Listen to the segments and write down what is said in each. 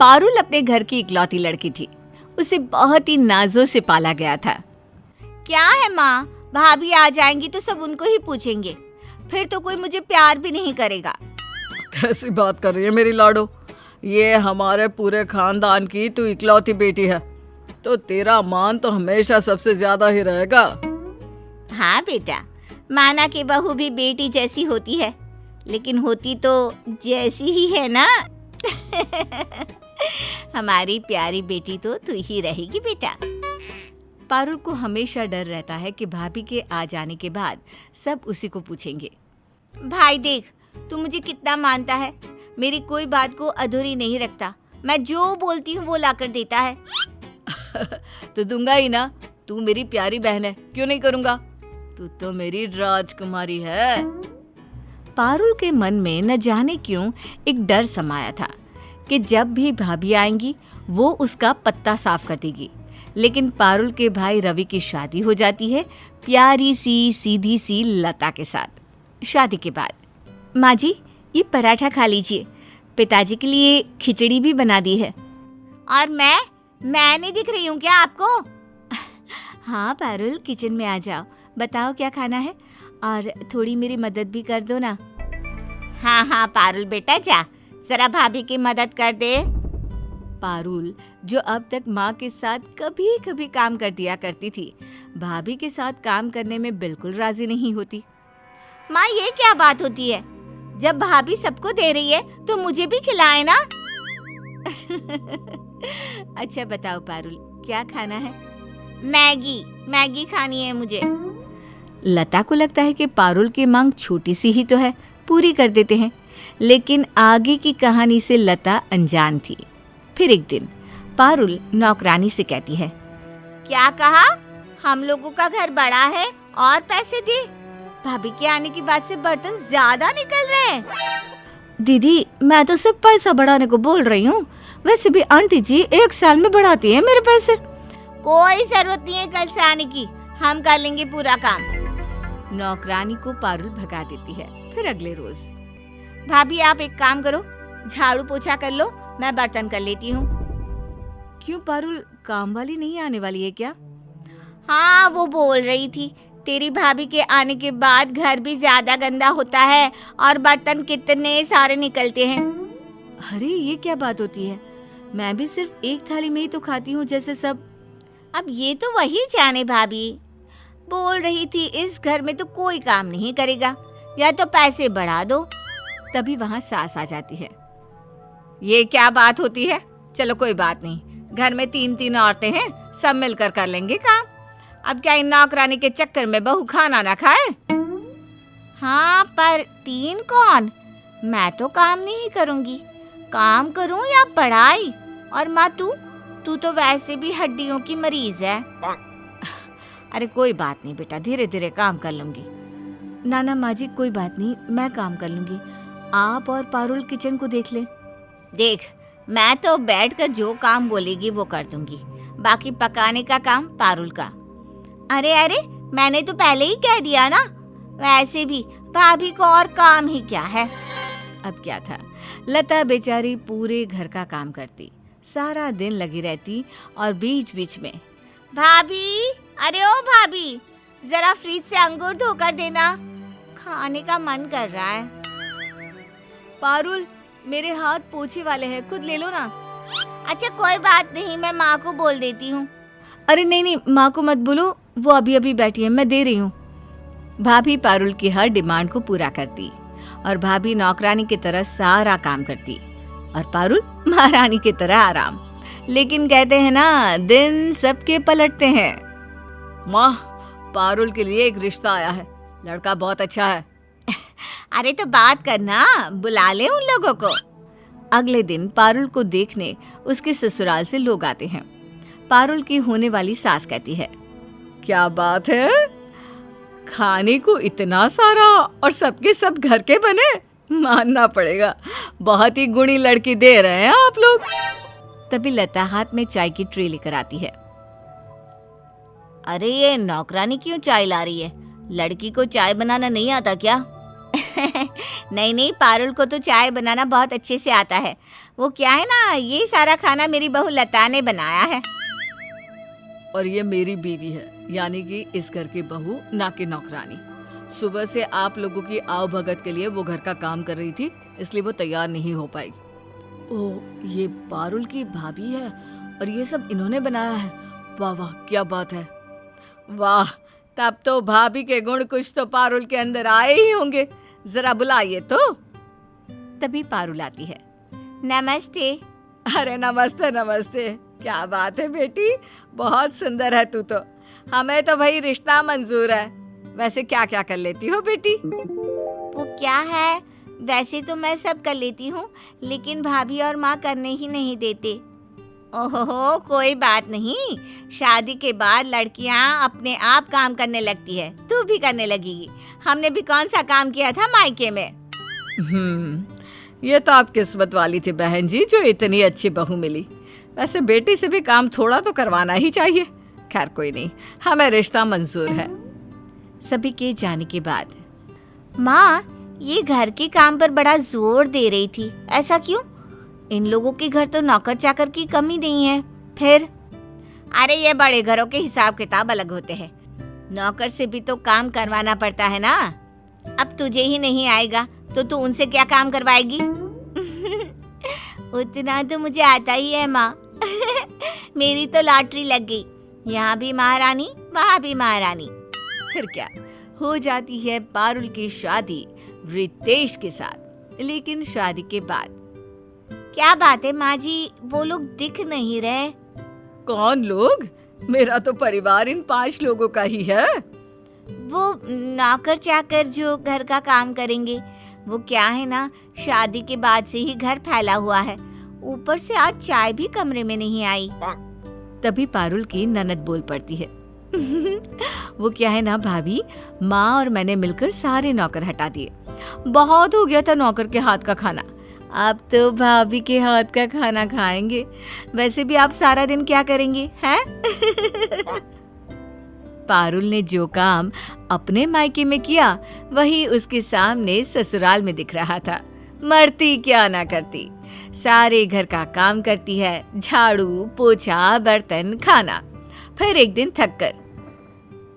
पारुल अपने घर की इकलौती लड़की थी। उसे बहुत ही नाजों से पाला गया था। क्या है माँ, भाभी आ जाएंगी तो सब उनको ही पूछेंगे, फिर तो कोई मुझे प्यार भी नहीं करेगा। कैसी बात कर रही है मेरी लाडो, ये हमारे पूरे खानदान की तू इकलौती बेटी है, तो तेरा मान तो हमेशा सबसे ज्यादा ही रहेगा। हाँ बेटा, माना कि बहू भी बेटी जैसी होती है, लेकिन होती तो जैसी ही है ना। हमारी प्यारी बेटी तो तू ही रहेगी बेटा। पारुल को हमेशा डर रहता है कि भाभी के आ जाने के बाद सब उसी को पूछेंगे। भाई देख, तू मुझे कितना मानता है, मेरी कोई बात को अधूरी नहीं रखता। मैं जो बोलती हूँ वो लाकर देता है। तो दूंगा ही ना, तू मेरी प्यारी बहन है, क्यों नहीं करूँगा। तू तो मेरी राजकुमारी है। पारुल के मन में न जाने क्यों एक डर समाया था कि जब भी भाभी आएंगी वो उसका पत्ता साफ कर देगी। लेकिन पारुल के भाई रवि की शादी हो जाती है प्यारी सी सीधी सी लता के साथ। शादी के बाद, माँ जी ये पराठा खा लीजिए, पिताजी के लिए खिचड़ी भी बना दी है। और मैं नहीं दिख रही हूँ क्या आपको? हाँ पारुल, किचन में आ जाओ, बताओ क्या खाना है, और थोड़ी मेरी मदद भी कर दो ना। हाँ पारुल बेटा, जा जरा भाभी की मदद कर दे। पारुल, जो अब तक माँ के साथ कभी कभी काम कर दिया करती थी, भाभी के साथ काम करने में बिल्कुल राजी नहीं होती। माँ ये क्या बात होती है, जब भाभी सबको दे रही है तो मुझे भी खिलाए ना। अच्छा बताओ पारुल, क्या खाना है? मैगी खानी है मुझे। लता को लगता है कि पारुल की मांग छोटी सी ही तो है, पूरी कर देते हैं। लेकिन आगे की कहानी से लता अनजान थी। फिर एक दिन पारुल नौकरानी से कहती है, क्या कहा? हम लोगों का घर बड़ा है और पैसे दे? भाभी के आने की बात से बर्तन ज्यादा निकल रहे हैं। दीदी मैं तो सिर्फ पैसा बढ़ाने को बोल रही हूँ, वैसे भी आंटी जी 1 साल में बढ़ाती है मेरे पैसे। कोई जरूरत नहीं है कल से आने की, हम कर लेंगे पूरा काम। नौकरानी को पारुल भगा देती है। फिर अगले रोज, भाभी आप एक काम करो, झाड़ू पोछा कर लो, मैं बर्तन कर लेती हूँ। क्यों पारुल, काम वाली नहीं आने वाली है क्या? हाँ वो बोल रही थी तेरी भाभी के आने के बाद घर भी ज्यादा गंदा होता है और बर्तन कितने सारे निकलते हैं। अरे ये क्या बात होती है, मैं भी सिर्फ एक थाली में ही तो खाती हूँ जैसे सब। अब ये तो वही जाने, भाभी बोल रही थी इस घर में तो कोई काम नहीं करेगा, या तो पैसे बढ़ा दो। तभी वहाँ सास आ जाती है। ये क्या बात होती है? चलो कोई बात नहीं, घर में 3 औरतें हैं, सब मिलकर कर लेंगे काम। अब क्या इन नौकरानी के चक्कर में बहू खाना ना खाए? हाँ पर 3 कौन? मैं तो काम नहीं करूँगी, काम करूँ या पढ़ाई? और माँ तू तो वैसे भी हड्डियों की मरीज है। अरे कोई बात नहीं बेटा, धीरे धीरे काम कर लूंगी। ना माँ जी कोई बात नहीं, मैं काम कर लूंगी, आप और पारुल किचन को देख ले। देख, मैं तो बैठकर जो काम बोलेगी वो कर दूंगी, बाकी पकाने का काम पारुल का। अरे मैंने तो पहले ही कह दिया ना, वैसे भी भाभी को और काम ही क्या है। अब क्या था, लता बेचारी पूरे घर का काम करती, सारा दिन लगी रहती और बीच बीच में, भाभी, अरे ओ भाभी, जरा फ्रिज से अंगूर धोकर देना, खाने का मन कर रहा है। पारुल मेरे हाथ पोछे वाले हैं, खुद ले लो ना। अच्छा कोई बात नहीं, मैं माँ को बोल देती हूँ। अरे नहीं माँ को मत बोलो, वो अभी बैठी है, मैं दे रही हूँ। भाभी पारुल की हर डिमांड को पूरा करती और भाभी नौकरानी की तरह सारा काम करती और पारुल महारानी की तरह आराम। लेकिन कहते हैं ना, दिन सबके पलटते हैं। माँ, पारुल के लिए एक रिश्ता आया है, लड़का बहुत अच्छा है। अरे तो बात करना, बुला ले उन लोगों को। अगले दिन पारुल को देखने उसके ससुराल से लोग आते हैं। पारुल की होने वाली सास कहती है, क्या बात है, खाने को इतना सारा और सबके सब घर के बने, मानना पड़ेगा, बहुत ही गुणी लड़की दे रहे हैं आप लोग। तभी लता हाथ में चाय की ट्रे लेकर आती है। अरे ये नौकरानी क्यों चाय ला रही है? लड़की को चाय बनाना नहीं आता क्या? नहीं नहीं, पारुल को तो चाय बनाना बहुत अच्छे से आता है। वो क्या है ना, ये सारा खाना मेरी बहू लता ने बनाया है। और ये मेरी बीवी है, यानी कि इस घर की बहू, ना कि नौकरानी। सुबह से आप लोगों की आवभगत के लिए वो घर का काम कर रही थी, इसलिए वो तैयार नहीं हो पाई। ओह, ये पारुल की भाभी है और ये सब इन्होंने बनाया है। वाह वाह, क्या बात है। वाह, तब तो भाभी के गुण कुछ तो पारुल के अंदर आए ही होंगे। जरा बुलाइए तो। तभी पारुल आती है। नमस्ते। अरे नमस्ते नमस्ते, क्या बात है बेटी, बहुत सुंदर है तू तो। हमें तो भाई रिश्ता मंजूर है। वैसे क्या क्या कर लेती हो बेटी? वो क्या है, वैसे तो मैं सब कर लेती हूँ, लेकिन भाभी और माँ करने ही नहीं देते। ओहो, कोई बात नहीं, शादी के बाद लड़कियाँ अपने आप काम करने लगती है, तू भी करने लगेगी। हमने भी कौन सा काम किया था मायके में। ये तो आप किस्मत वाली थी बहन जी, जो इतनी अच्छी बहू मिली। वैसे बेटी से भी काम थोड़ा तो करवाना ही चाहिए। खैर कोई नहीं, हमें रिश्ता मंजूर है। सभी के जाने के बाद माँ, ये घर के काम पर बड़ा जोर दे रही थी, ऐसा क्यों? इन लोगों के घर तो नौकर चाकर की कमी नहीं है। फिर अरे ये बड़े घरों के हिसाब किताब अलग होते हैं, नौकर से भी तो काम करवाना पड़ता है ना। अब तुझे ही नहीं आएगा तो तू उनसे क्या काम करवाएगी? उतना तो मुझे आता ही है माँ। मेरी तो लॉटरी लग गई, यहाँ भी महारानी वहाँ भी महारानी। फिर क्या, हो जाती है पारुल की शादी रितेश के साथ। लेकिन शादी के बाद क्या बात है माँ जी, वो लोग दिख नहीं रहे। कौन लोग? मेरा तो परिवार इन 5 लोगों का ही है। वो नौकर चाकर जो घर का काम करेंगे। वो क्या है ना, शादी के बाद से ही घर फैला हुआ है, ऊपर से आज चाय भी कमरे में नहीं आई। तभी पारुल की ननद बोल पड़ती है। वो क्या है ना भाभी, माँ और मैंने मिलकर सारे नौकर हटा दिए। बहुत हो गया था नौकर के हाथ का खाना, अब तो भाभी के हाथ का खाना खाएंगे। वैसे भी आप सारा दिन क्या करेंगे हैं? पारुल ने जो काम अपने मायके में किया, वही उसके सामने ससुराल में दिख रहा था। मरती क्या ना करती, सारे घर का काम करती है, झाड़ू पोछा बर्तन खाना। फिर एक दिन थक कर,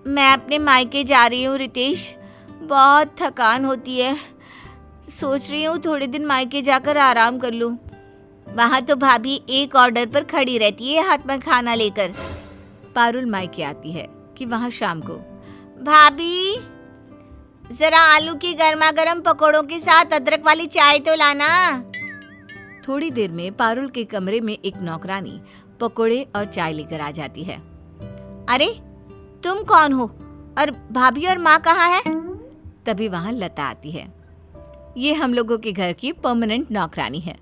मैं अपने मायके जा रही हूँ रितेश, बहुत थकान होती है, सोच रही हूँ थोड़े दिन मायके जाकर आराम कर लूँ। वहाँ तो भाभी एक ऑर्डर पर खड़ी रहती है हाथ में खाना लेकर। पारुल मायके आती है कि वहाँ शाम को, भाभी जरा आलू की गर्मा गर्म पकौड़ों के साथ अदरक वाली चाय तो लाना। थोड़ी देर में पारुल के कमरे में एक नौकरानी पकोड़े और चाय लेकर आ जाती है। अरे तुम कौन हो और भाभी और माँ कहाँ है? तभी वहाँ लता आती है। ये हम लोगों के घर की परमानेंट नौकरानी है।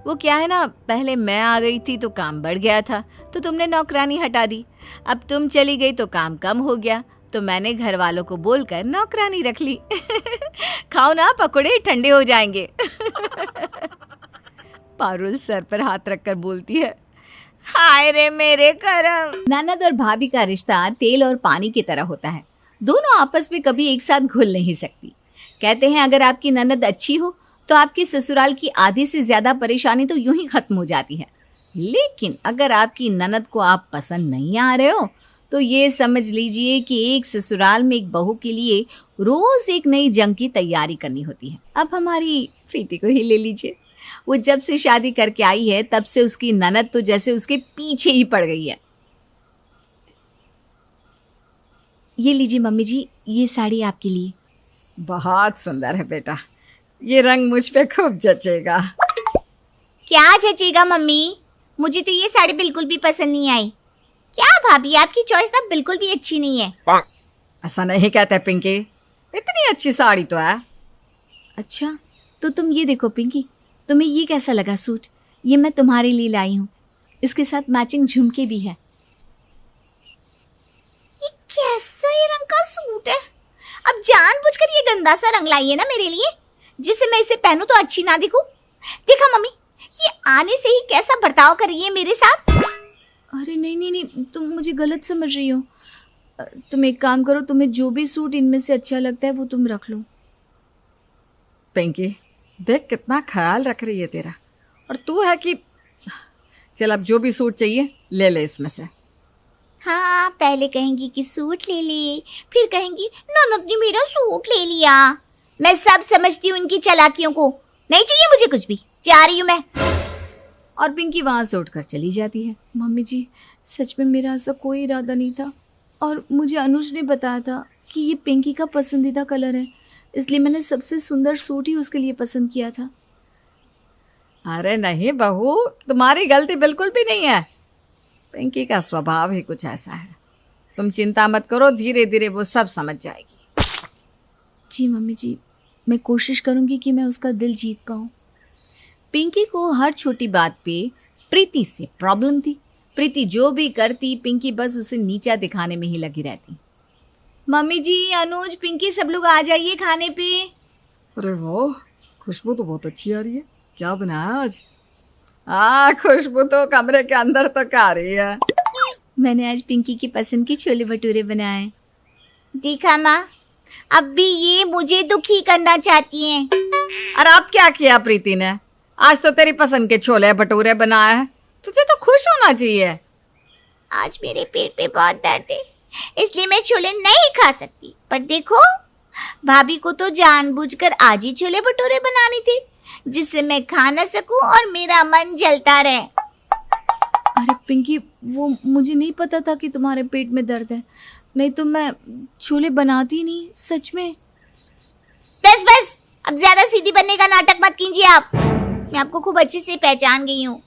वो क्या है ना, पहले मैं आ गई थी तो काम बढ़ गया था, तो तुमने नौकरानी हटा दी। अब तुम चली गई तो काम कम हो गया, तो मैंने घर वालों को बोलकर नौकरानी रख ली। खाओ ना पकोड़े, ठंडे हो जाएंगे। पारुल सर पर हाथ रखकर बोलती है, हाय रे मेरे करम। ननद और भाभी का रिश्ता तेल और पानी की तरह होता है, दोनों आपस में कभी एक साथ घुल नहीं सकती। कहते हैं अगर आपकी ननद अच्छी हो तो आपकी ससुराल की आधी से ज्यादा परेशानी तो यूं ही खत्म हो जाती है। लेकिन अगर आपकी ननद को आप पसंद नहीं आ रहे हो तो ये समझ लीजिए कि एक ससुराल में एक बहू के लिए रोज एक नई जंग की तैयारी करनी होती है। अब हमारी प्रीति को ही ले लीजिए, वो जब से शादी करके आई है तब से उसकी ननद तो जैसे उसके पीछे ही पड़ गई है। ये लीजिए मम्मी जी, ये साड़ी आपके लिए। बहुत सुंदर है बेटा, ये रंग मुझ पे खूब जचेगा। क्या जचेगा मम्मी? मुझे तो ये साड़ी बिल्कुल भी पसंद नहीं आई। क्या भाभी, आपकी चॉइस ना बिल्कुल भी अच्छी नहीं है। ऐसा नहीं कहते पिंकी, इतनी अच्छी साड़ी तो है। अच्छा तो तुम ये देखो पिंकी, तुम्हें ये कैसा लगा सूट? ये मैं तुम्हारे लिए लाई हूँ, इसके साथ मैचिंग झुमके भी है। ये कैसा ही रंग का सूट है? अब जानबूझकर ये गंदा सा रंग लाई है ना मेरे लिए, जिसे मैं इसे पहनूं तो अच्छी ना दिखूं। देखा मम्मी, ये आने से ही कैसा बर्ताव कर रही है मेरे साथ। अरे नहीं नहीं नहीं, तुम मुझे गलत समझ रही हो। तुम एक काम करो, तुम्हें जो भी सूट इनमें से अच्छा लगता है वो तुम रख लो। पिंकी देख कितना ख्याल रख रही है तेरा, और तू है कि चल अब जो भी सूट चाहिए ले ले इसमें से। हाँ, पहले कहेंगी कि सूट ले ले, फिर कहेंगी ननद ने मेरा सूट ले लिया। मैं सब समझती हूँ इनकी चालाकियों को। नहीं चाहिए मुझे कुछ भी, जा रही हूँ मैं। और पिंकी वहाँ से उठकर चली जाती है। मम्मी जी, सच में मेरा ऐसा कोई इरादा नहीं था, और मुझे अनुज ने बताया था कि ये पिंकी का पसंदीदा कलर है, इसलिए मैंने सबसे सुंदर सूट ही उसके लिए पसंद किया था। अरे नहीं बहू, तुम्हारी गलती बिल्कुल भी नहीं है। पिंकी का स्वभाव ही कुछ ऐसा है। तुम चिंता मत करो, धीरे धीरे वो सब समझ जाएगी। जी मम्मी जी, मैं कोशिश करूंगी कि मैं उसका दिल जीत पाऊँ। पिंकी को हर छोटी बात पे प्रीति से प्रॉब्लम थी। प्रीति जो भी करती, पिंकी बस उसे नीचा दिखाने में ही लगी रहती। मम्मी जी, अनुज, पिंकी, सब लोग आ जाइए खाने पे। अरे वाह, खुशबू तो बहुत अच्छी आ रही है। क्या बनाया आज? खुशबू तो कमरे के अंदर तक आ रही है। मैंने आज पिंकी की पसंद के छोले भटूरे बनाए। देखा माँ, अब भी ये मुझे दुखी करना चाहती हैं। अरे अब क्या किया प्रीति ने? आज तो तेरी पसंद के छोले भटूरे बनाए हैं, तुझे तो खुश होना चाहिए। आज मेरे पेट पे बहुत दर्द है, इसलिए मैं छोले नहीं खा सकती। पर देखो, भाभी को तो जानबूझकर आज ही छोले भटूरे बनाने थे, जिससे मैं खा न सकूं और मेरा मन जलता रहे। अरे पिंकी, वो मुझे नहीं पता था कि तुम्हारे पेट में दर्द है, नहीं तो मैं छोले बनाती नहीं, सच में। बस बस, अब ज्यादा सीधी बनने का नाटक मत कीजिए आप। मैं आपको खूब अच्छे से पहचान गई हूँ।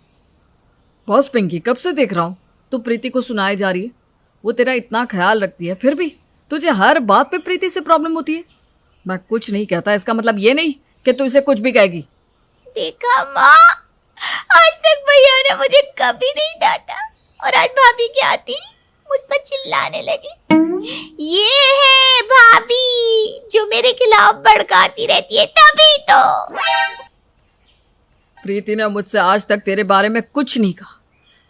बॉस पिंकी, कब से देख रहा हूँ तू प्रीति को सुनाई जा रही है। वो तेरा इतना ख्याल रखती है, फिर भी तुझे हर बात पे प्रीति से प्रॉब्लम होती है। मैं कुछ नहीं कहता, इसका मतलब ये नहीं कि तू इसे कुछ भी कहेगी। देखा माँ, आज तक भैया ने मुझे कभी नहीं डांटा, और आज भाभी के आती मुझ पर चिल्लाने लगी। ये है भाभी जो मेरे खिलाफ भड़काती रहती है, तभी तो। प्रीति ने मुझसे आज तक तेरे बारे में कुछ नहीं कहा।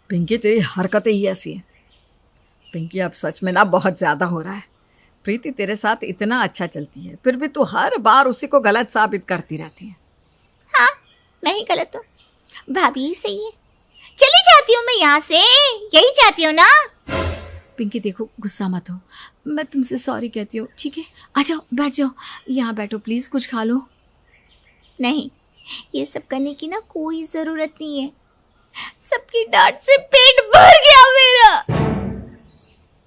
पिंकी, तेरी हरकतें ही ऐसी हैं। पिंकी, अब सच में ना बहुत ज्यादा हो रहा है। प्रीति तेरे साथ इतना अच्छा चलती है, फिर भी तू हर बार उसी को गलत साबित करती रहती है। हाँ, मैं ही गलत हूँ, भाभी ही सही है। चली जाती हूँ मैं यहाँ से, यही चाहती हूँ ना। पिंकी देखो, गुस्सा मत हो, मैं तुमसे सॉरी कहती हूँ, ठीक है? आ जाओ, बैठ जाओ, यहाँ बैठो प्लीज, कुछ खा लो। नहीं, ये सब करने की ना कोई जरूरत नहीं है। सबकी डांट से पेट भर गया मेरा।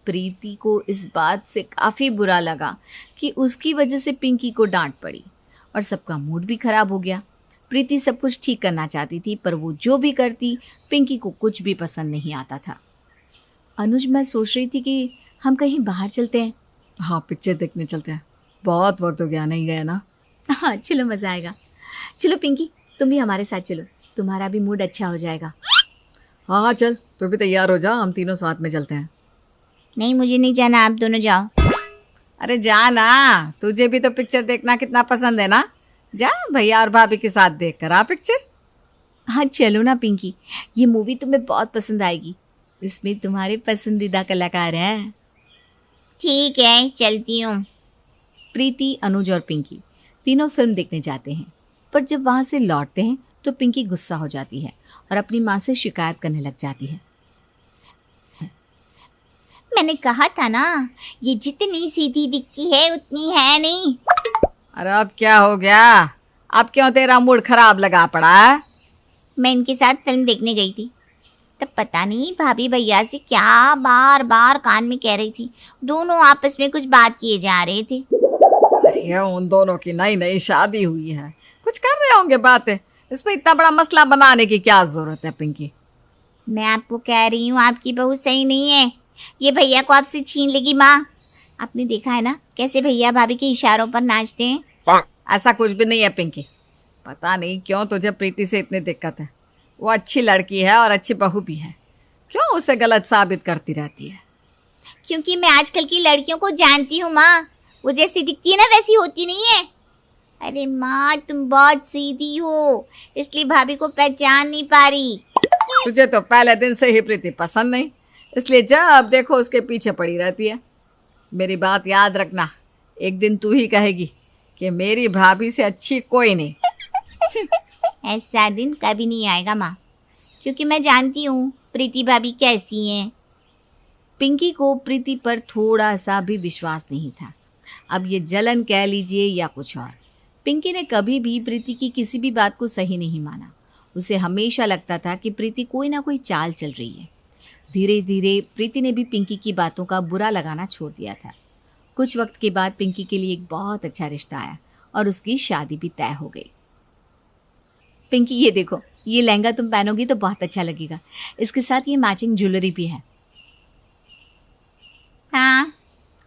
प्रीति को इस बात से काफी बुरा लगा कि उसकी वजह से पिंकी को डांट पड़ी, और सबका मूड भी खराब हो गया। प्रीति सब कुछ ठीक करना चाहती थी, पर वो जो भी करती, पिंकी को कुछ भी पसंद नहीं आता था। अनुज, मैं सोच रही थी कि हम कहीं बाहर चलते हैं। हाँ, पिक्चर देखने चलते हैं, बहुत वक्त हो गया नहीं गया ना। हाँ चलो, मज़ा आएगा। चलो पिंकी, तुम भी हमारे साथ चलो, तुम्हारा भी मूड अच्छा हो जाएगा। हाँ चल, तू भी तैयार हो जा, हम तीनों साथ में चलते हैं। नहीं, मुझे नहीं जाना, आप दोनों जाओ। अरे जा ना, तुझे भी तो पिक्चर देखना कितना पसंद है ना। जा, भैया और भाभी के साथ देख कर आ पिक्चर। हाँ चलो ना पिंकी, ये मूवी तुम्हें बहुत पसंद आएगी, इसमें तुम्हारे पसंदीदा कलाकार हैं। ठीक है, चलती हूँ। प्रीति, अनुज और पिंकी तीनों फिल्म देखने जाते हैं, पर जब वहाँ से लौटते हैं तो पिंकी गुस्सा हो जाती है और अपनी माँ से शिकायत करने लग जाती है। मैंने कहा था ना, ये जितनी सीधी दिखती है उतनी है नहीं। अरे अब क्या हो गया? अब क्यों तेरा मूड खराब लगा पड़ा है? मैं इनके साथ फिल्म देखने गई थी, तब पता नहीं भाभी भैया से क्या बार बार कान में कह रही थी। दोनों आपस में कुछ बात किए जा रहे थे। अरे उन दोनों की नई नई शादी हुई है, कुछ कर रहे होंगे बातें, इसमें इतना बड़ा मसला बनाने की क्या जरूरत है पिंकी? मैं आपको कह रही हूँ, आपकी बहू सही नहीं है, ये भैया को आपसे छीन लेगी। माँ, आपने देखा है ना कैसे भैया भाभी के इशारों पर नाचते हैं। ऐसा कुछ भी नहीं है पिंकी, पता नहीं क्यों तुझे प्रीति से इतनी दिक्कत है। वो अच्छी लड़की है और अच्छी बहू भी है, क्यों उसे गलत साबित करती रहती है? क्योंकि मैं आजकल की लड़कियों को जानती हूँ माँ, वो जैसी दिखती है ना वैसी होती नहीं है। अरे माँ, तुम बहुत सीधी हो, इसलिए भाभी को पहचान नहीं पा रही। तुझे तो पहले दिन से ही प्रीति पसंद नहीं, इसलिए जब देखो उसके पीछे पड़ी रहती है। मेरी बात याद रखना, एक दिन तू ही कहेगी कि मेरी भाभी से अच्छी कोई नहीं। ऐसा दिन कभी नहीं आएगा माँ, क्योंकि मैं जानती हूँ प्रीति भाभी कैसी हैं। पिंकी को प्रीति पर थोड़ा सा भी विश्वास नहीं था। अब ये जलन कह लीजिए या कुछ और, पिंकी ने कभी भी प्रीति की किसी भी बात को सही नहीं माना। उसे हमेशा लगता था कि प्रीति कोई ना कोई चाल चल रही है। धीरे धीरे प्रीति ने भी पिंकी की बातों का बुरा लगाना छोड़ दिया था। कुछ वक्त के बाद पिंकी के लिए एक बहुत अच्छा रिश्ता आया और उसकी शादी भी तय हो गई। पिंकी, ये देखो, ये लहंगा तुम पहनोगी तो बहुत अच्छा लगेगा। इसके साथ ये मैचिंग ज्वेलरी भी है। हाँ,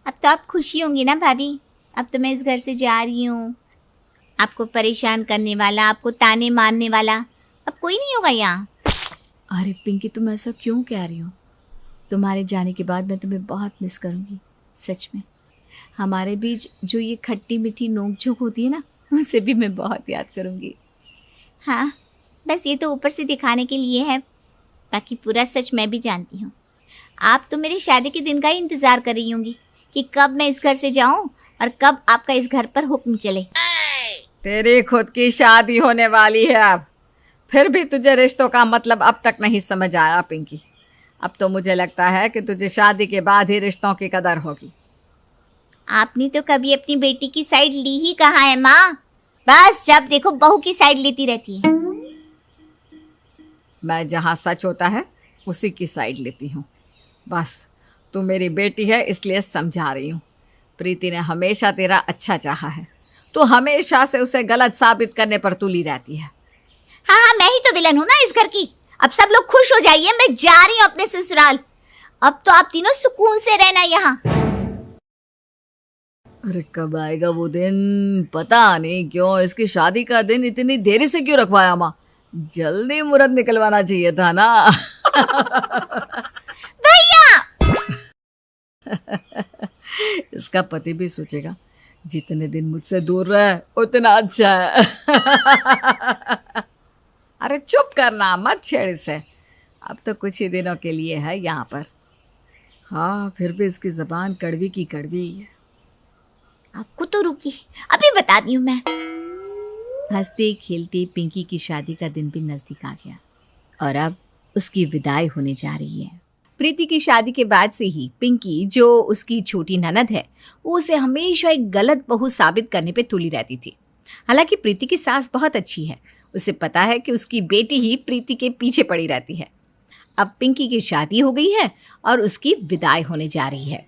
अब तो आप खुशी होंगी ना भाभी। अब तो मैं इस घर से जा रही हूँ। आपको परेशान करने वाला, आपको ताने मारने वाला अब कोई नहीं होगा यहाँ। अरे पिंकी, तुम ऐसा क्यों कह रही हो? तुम्हारे जाने के बाद मैं तुम्हें बहुत मिस करूँगी, सच में। हमारे बीच जो ये खट्टी मीठी नोक-झोंक होती है ना, उसे भी मैं बहुत याद करूँगी। हाँ, बस ये तो ऊपर से दिखाने के लिए है, बाकी पूरा सच मैं भी जानती हूँ। आप तो मेरी शादी के दिन का ही इंतज़ार कर रही होंगी कि कब मैं इस घर से जाऊँ और कब आपका इस घर पर हुक्म चले। तेरी खुद की शादी होने वाली है अब, फिर भी तुझे रिश्तों का मतलब अब तक नहीं समझ आया पिंकी। अब तो मुझे लगता है कि तुझे शादी के बाद ही रिश्तों की कदर होगी। आपने तो कभी अपनी बेटी की साइड ली ही कहाँ है माँ? बस जब देखो बहू की साइड लेती रहती है। मैं जहाँ सच होता है उसी की साइड लेती हूँ। बस तू मेरी बेटी है इसलिए समझा रही हूँ। प्रीति ने हमेशा तेरा अच्छा चाहा है, तो हमेशा से उसे गलत साबित करने पर तुली रहती है। हाँ हाँ, मैं ही तो विलन हूँ ना इस घर की। अब सब लोग खुश हो जाइए, मैं जा रही हूँ अपने ससुराल। अब तो आप तीनों सुकून से रहना यहाँ। अरे कब आएगा वो दिन? पता नहीं क्यों इसकी शादी का दिन इतनी देरी से क्यों रखवाया माँ? जल्दी मुहूर्त निकलवाना चाहिए था ना। भैया! इसका पति भी सोचेगा जितने दिन मुझसे दूर रहे उतना अच्छा है। अरे चुप करना, मत छेड़ इसे। अब तो कुछ ही दिनों के लिए है यहाँ पर। हाँ, फिर भी इसकी जबान कड़वी की कड़वी ही है। आपको तो रुकी, अभी बताती हूँ मैं। हंसते खेलते पिंकी की शादी का दिन भी नजदीक आ गया और अब उसकी विदाई होने जा रही है। प्रीति की शादी के बाद से ही पिंकी, जो उसकी छोटी ननद है, वो उसे हमेशा एक गलत बहू साबित करने पे तुली रहती थी। हालांकि प्रीति की सास बहुत अच्छी है, उसे पता है कि उसकी बेटी ही प्रीति के पीछे पड़ी रहती है। अब पिंकी की शादी हो गई है और उसकी विदाई होने जा रही है।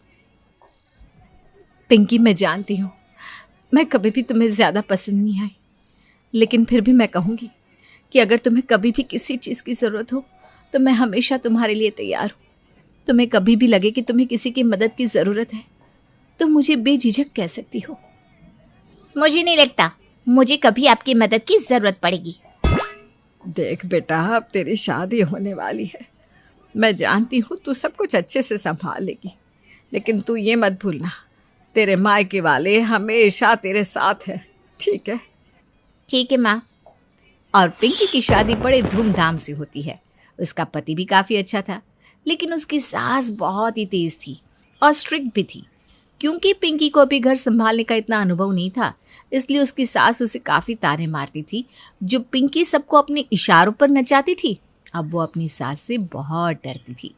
पिंकी, मैं जानती हूँ मैं कभी भी तुम्हें ज़्यादा पसंद नहीं आई, लेकिन फिर भी मैं कहूँगी कि अगर तुम्हें कभी भी किसी चीज़ की ज़रूरत हो तो मैं हमेशा तुम्हारे लिए तैयार हूँ। तुम्हें कभी भी लगे कि तुम्हें किसी की मदद की ज़रूरत है तो मुझे बेझिझक कह सकती हो। मुझे नहीं लगता मुझे कभी आपकी मदद की जरूरत पड़ेगी। देख बेटा, अब तेरी शादी होने वाली है। मैं जानती हूँ तू सब कुछ अच्छे से संभाल लेगी, लेकिन तू ये मत भूलना तेरे मायके वाले हमेशा तेरे साथ है, ठीक है? ठीक है माँ। और पिंकी की शादी बड़े धूमधाम से होती है। उसका पति भी काफ़ी अच्छा था, लेकिन उसकी सास बहुत ही तेज़ थी और स्ट्रिक्ट भी थी। क्योंकि पिंकी को अभी घर संभालने का इतना अनुभव नहीं था, इसलिए उसकी सास उसे काफ़ी ताने मारती थी। जो पिंकी सबको अपने इशारों पर नचाती थी, अब वो अपनी सास से बहुत डरती थी।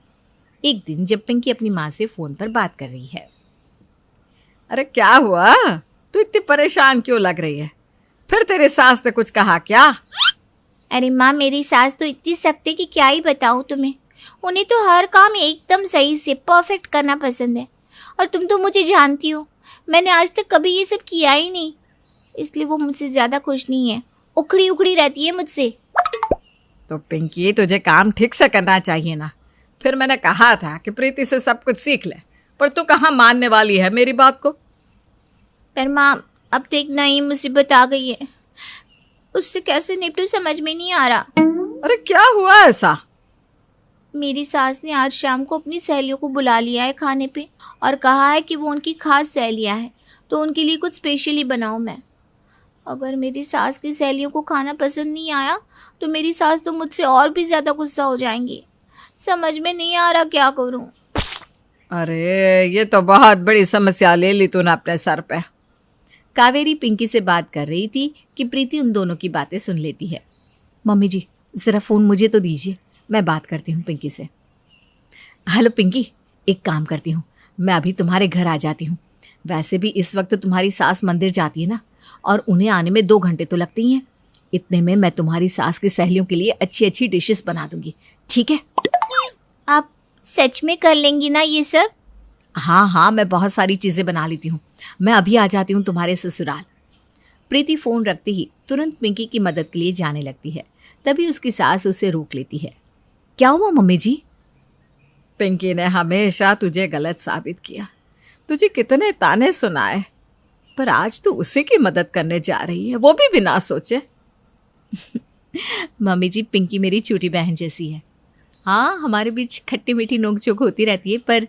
एक दिन जब पिंकी अपनी माँ से फ़ोन पर बात कर रही है। अरे क्या हुआ? तू इतनी परेशान क्यों लग रही है? फिर तेरी सास ने कुछ कहा क्या? अरे माँ, मेरी सास तो इतनी सख्त है कि क्या ही बताऊँ तुम्हें। उन्हें तो हर काम एकदम सही से परफेक्ट करना पसंद है, और तुम तो मुझे जानती हो, मैंने आज तक कभी ये सब किया ही नहीं, इसलिए वो मुझसे ज़्यादा खुश नहीं है। उखड़ी उखड़ी रहती है मुझसे। तो पिंकी, तुझे काम ठीक से करना चाहिए ना। फिर मैंने कहा था कि प्रीति से सब कुछ सीख ले, पर तू कहाँ मानने वाली है मेरी बात को। पर माँ, अब तो एक नई मुसीबत आ गई है, उससे कैसे निपटूं समझ में नहीं आ रहा। अरे क्या हुआ ऐसा? मेरी सास ने आज शाम को अपनी सहेलियों को बुला लिया है खाने पे, और कहा है कि वो उनकी खास सहेलियाँ हैं, तो उनके लिए कुछ स्पेशली बनाऊँ मैं। अगर मेरी सास की सहेलियों को खाना पसंद नहीं आया तो मेरी सास तो मुझसे और भी ज़्यादा गुस्सा हो जाएंगी। समझ में नहीं आ रहा क्या करूँ। अरे ये तो बहुत बड़ी समस्या ले ली तूने अपने सर पे। कावेरी पिंकी से बात कर रही थी कि प्रीति उन दोनों की बातें सुन लेती है। मम्मी जी ज़रा फ़ोन मुझे तो दीजिए, मैं बात करती हूँ पिंकी से। हेलो पिंकी, एक काम करती हूँ, मैं अभी तुम्हारे घर आ जाती हूँ। वैसे भी इस वक्त तो तुम्हारी सास मंदिर जाती है ना, और उन्हें आने में 2 घंटे तो लगते ही हैं। इतने में मैं तुम्हारी सास की सहेलियों के लिए अच्छी अच्छी डिशेस बना दूंगी, ठीक है? आप सच में कर लेंगी ना ये सब? हाँ हाँ, मैं बहुत सारी चीज़ें बना लेती हूँ। मैं अभी आ जाती हूँ तुम्हारे ससुराल। प्रीति फ़ोन रखते ही तुरंत पिंकी की मदद के लिए जाने लगती है। तभी उसकी सास उसे रोक लेती है। क्या हुआ मम्मी जी? पिंकी ने हमेशा तुझे गलत साबित किया, तुझे कितने ताने सुनाए, पर आज तू उसी की मदद करने जा रही है, वो भी बिना सोचे। मम्मी जी, पिंकी मेरी छोटी बहन जैसी है। हाँ, हमारे बीच खट्टी मीठी नोक झोंक होती रहती है, पर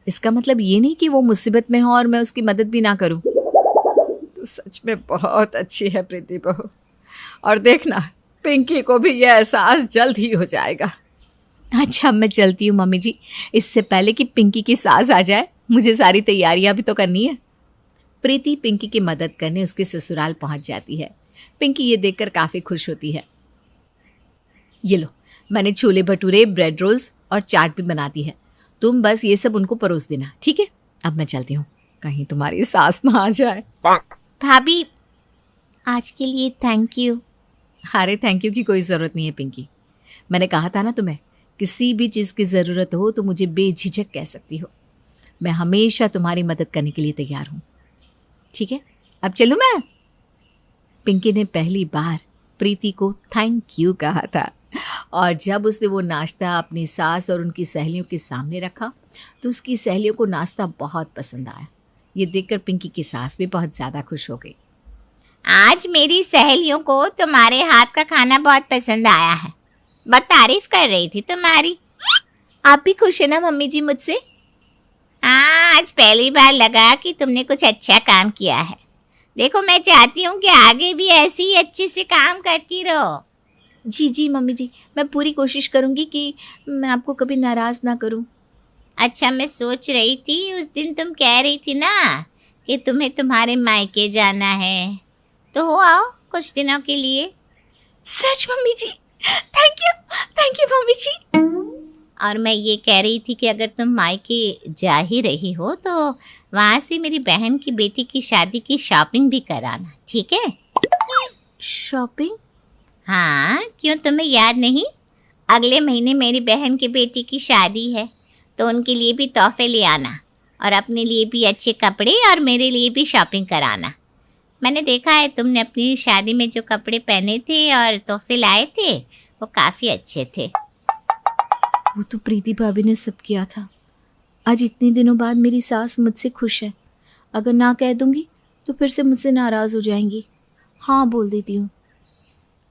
इसका मतलब ये नहीं कि वो मुसीबत में हो और मैं उसकी मदद भी ना करूं। तू सच में बहुत अच्छी है प्रीति बहू, और देखना पिंकी को भी यह एहसास जल्द ही हो जाएगा। अच्छा, मैं चलती हूँ मम्मी जी। इससे पहले कि पिंकी की सास आ जाए, मुझे सारी तैयारियां भी तो करनी है। प्रीति पिंकी की मदद करने उसके ससुराल पहुंच जाती है। पिंकी ये देखकर काफ़ी खुश होती है। ये लो, मैंने छोले भटूरे, ब्रेड रोल्स और चाट भी बना दी है। तुम बस ये सब उनको परोस देना, ठीक है? अब मैं चलती हूँ, कहीं तुम्हारी सास ना आ जाए। भाभी, आज के लिए थैंक यू। अरे थैंक यू की कोई ज़रूरत नहीं है पिंकी। मैंने कहा था ना तुम्हें, किसी भी चीज़ की ज़रूरत हो तो मुझे बेझिझक कह सकती हो। मैं हमेशा तुम्हारी मदद करने के लिए तैयार हूँ, ठीक है? अब चलूँ मैं? पिंकी ने पहली बार प्रीति को थैंक यू कहा था, और जब उसने वो नाश्ता अपनी सास और उनकी सहेलियों के सामने रखा तो उसकी सहेलियों को नाश्ता बहुत पसंद आया। ये देखकर पिंकी की सास भी बहुत ज़्यादा खुश हो गई। आज मेरी सहेलियों को तुम्हारे हाथ का खाना बहुत पसंद आया है, बहुत तारीफ कर रही थी तुम्हारी। आप भी खुश है ना मम्मी जी मुझसे? हाँ, आज पहली बार लगा कि तुमने कुछ अच्छा काम किया है। देखो, मैं चाहती हूँ कि आगे भी ऐसे ही अच्छे से काम करती रहो। जी जी मम्मी जी, मैं पूरी कोशिश करूँगी कि मैं आपको कभी नाराज़ ना करूँ। अच्छा, मैं सोच रही थी, उस दिन तुम कह रही थी ना कि तुम्हें तुम्हारे मायके जाना है, तो हो आओ कुछ दिनों के लिए। सच mummy ji? Thank you mummy ji. और मैं ये कह रही थी कि अगर तुम मायके जा ही रही हो तो वहाँ से मेरी बहन की बेटी की शादी की शॉपिंग भी कराना, ठीक है? शॉपिंग? हाँ, क्यों तुम्हें याद नहीं? अगले महीने मेरी बहन की बेटी की शादी है, तो उनके लिए भी तोहफे ले आना, और अपने लिए भी अच्छे कपड़े, और मेरे लिए भी शॉपिंग कराना। मैंने देखा है तुमने अपनी शादी में जो कपड़े पहने थे और तोहफे लाए थे, वो काफ़ी अच्छे थे। वो तो प्रीति भाभी ने सब किया था। आज इतने दिनों बाद मेरी सास मुझसे खुश है। अगर ना कह दूंगी तो फिर से मुझसे नाराज़ हो जाएंगी। हाँ बोल देती हूँ।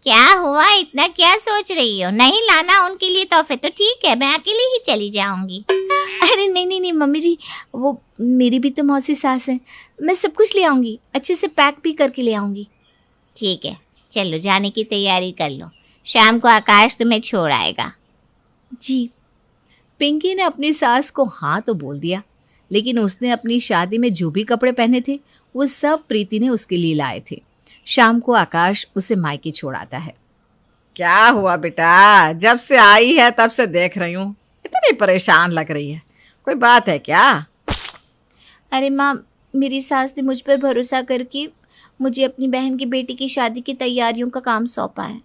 क्या हुआ, इतना क्या सोच रही हो? नहीं लाना उनके लिए तोहफे तो ठीक है, मैं अकेले ही चली जाऊंगी। अरे नहीं मम्मी जी, वो मेरी भी तो मौसी सास है। मैं सब कुछ ले आऊँगी, अच्छे से पैक भी करके ले आऊँगी। ठीक है, चलो जाने की तैयारी कर लो, शाम को आकाश तुम्हें छोड़ आएगा। जी। पिंकी ने अपनी सास को हाँ तो बोल दिया, लेकिन उसने अपनी शादी में जो भी कपड़े पहने थे वो सब प्रीति ने उसके लिए लाए थे। शाम को आकाश उसे मायके छोड़ आता है। क्या हुआ बेटा, जब से आई है तब से देख रही हूँ, इतनी परेशान लग रही है, कोई बात है क्या? अरे माँ, मेरी सास ने मुझ पर भरोसा करके मुझे अपनी बहन की बेटी की शादी की तैयारियों का काम सौंपा है।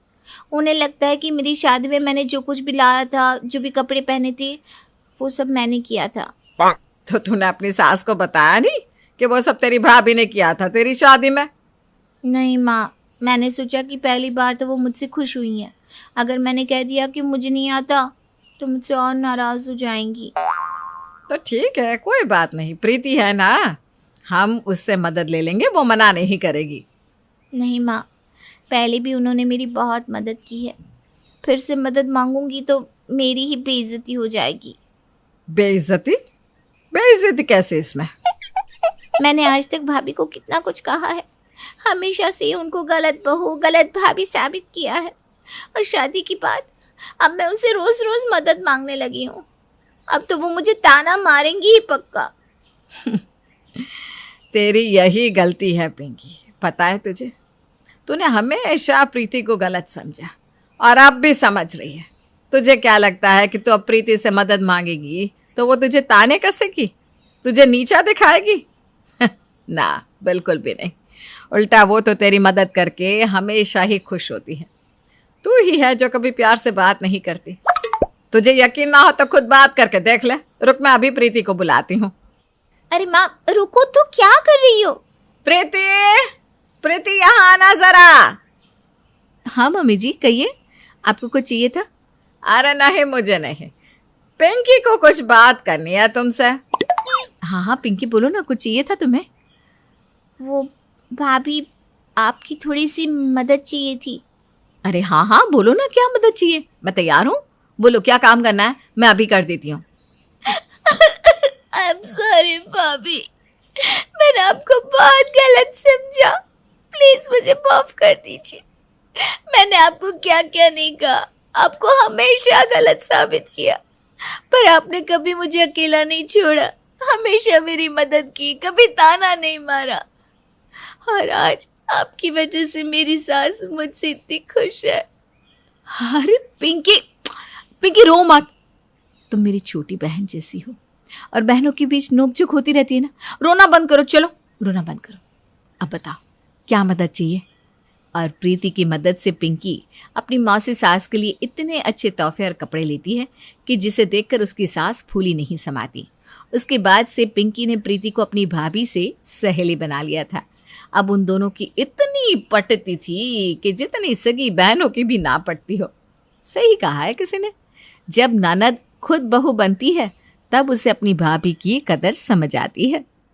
उन्हें लगता है कि मेरी शादी में मैंने जो कुछ भी लाया था, जो भी कपड़े पहने थे, वो सब मैंने किया था। तो तूने अपनी सास को बताया नहीं कि वो सब तेरी भाभी ने किया था तेरी शादी में? नहीं माँ, मैंने सोचा कि पहली बार तो वो मुझसे खुश हुई हैं। अगर मैंने कह दिया कि मुझे नहीं आता तो मुझसे और नाराज़ हो जाएंगी। तो ठीक है, कोई बात नहीं, प्रीति है ना, हम उससे मदद ले लेंगे, वो मना नहीं करेगी। नहीं माँ, पहले भी उन्होंने मेरी बहुत मदद की है, फिर से मदद मांगूंगी तो मेरी ही बेइज्जती हो जाएगी। बेइज्जती? बेइज्जती कैसे इसमें? मैंने आज तक भाभी को कितना कुछ कहा है, हमेशा से उनको गलत बहू, गलत भाभी साबित किया है, और शादी के बाद अब मैं उनसे रोज रोज मदद मांगने लगी हूँ। अब तो वो मुझे ताना मारेंगी ही पक्का। तेरी यही गलती है पिंकी, पता है तुझे? तूने हमेशा प्रीति को गलत समझा और अब भी समझ रही है। तुझे क्या लगता है कि तू अब प्रीति से मदद मांगेगी तो वो तुझे ताने कसेगी, तुझे नीचा दिखाएगी? ना, बिल्कुल भी नहीं। उल्टा वो तो तेरी मदद करके हमेशा ही खुश होती है। तू ही है जो कभी प्यार से बात नहीं करती। तुझे यकीन ना हो तो खुद बात करके देख ले। रुक, मैं अभी प्रीति को बुलाती हूँ। अरे माँ रुको, तो क्या कर रही हो? प्रीति, प्रीति यहाँ आना जरा। हाँ मम्मी जी, कहिए, आपको कुछ चाहिए था? अरे नहीं, मुझे नहीं, पिंकी को कुछ बात करनी है तुमसे। हाँ हाँ पिंकी, बोलो ना, कुछ चाहिए था तुम्हें? वो भाभी, आपकी थोड़ी सी मदद चाहिए थी। अरे हाँ हाँ बोलो ना, क्या मदद चाहिए, मैं तैयार हूँ। बोलो क्या काम करना है, मैं अभी कर देती हूँ। आई एम सॉरी भाभी, मैंने आपको बहुत गलत समझा। प्लीज मुझे माफ कर दीजिए। मैंने आपको क्या क्या नहीं कहा, आपको हमेशा गलत साबित किया, पर आपने कभी मुझे अकेला नहीं छोड़ा, हमेशा मेरी मदद की, कभी ताना नहीं मारा। और आज आपकी वजह से मेरी सास मुझसे इतनी खुश है। अरे पिंकी, पिंकी रो मत, तुम मेरी छोटी बहन जैसी हो और बहनों के बीच नोकझोंक होती रहती है ना। रोना बंद करो, चलो रोना बंद करो। अब बताओ क्या मदद चाहिए? और प्रीति की मदद से पिंकी अपनी मौसी सास के लिए इतने अच्छे तोहफे और कपड़े लेती है कि जिसे देखकर उसकी सास फूली नहीं समाती। उसके बाद से पिंकी ने प्रीति को अपनी भाभी से सहेली बना लिया था। अब उन दोनों की इतनी पटती थी कि जितनी सगी बहनों की भी ना पटती हो। सही कहा है किसी ने, जब ननद खुद बहू बनती है तब उसे अपनी भाभी की कदर समझ आती है।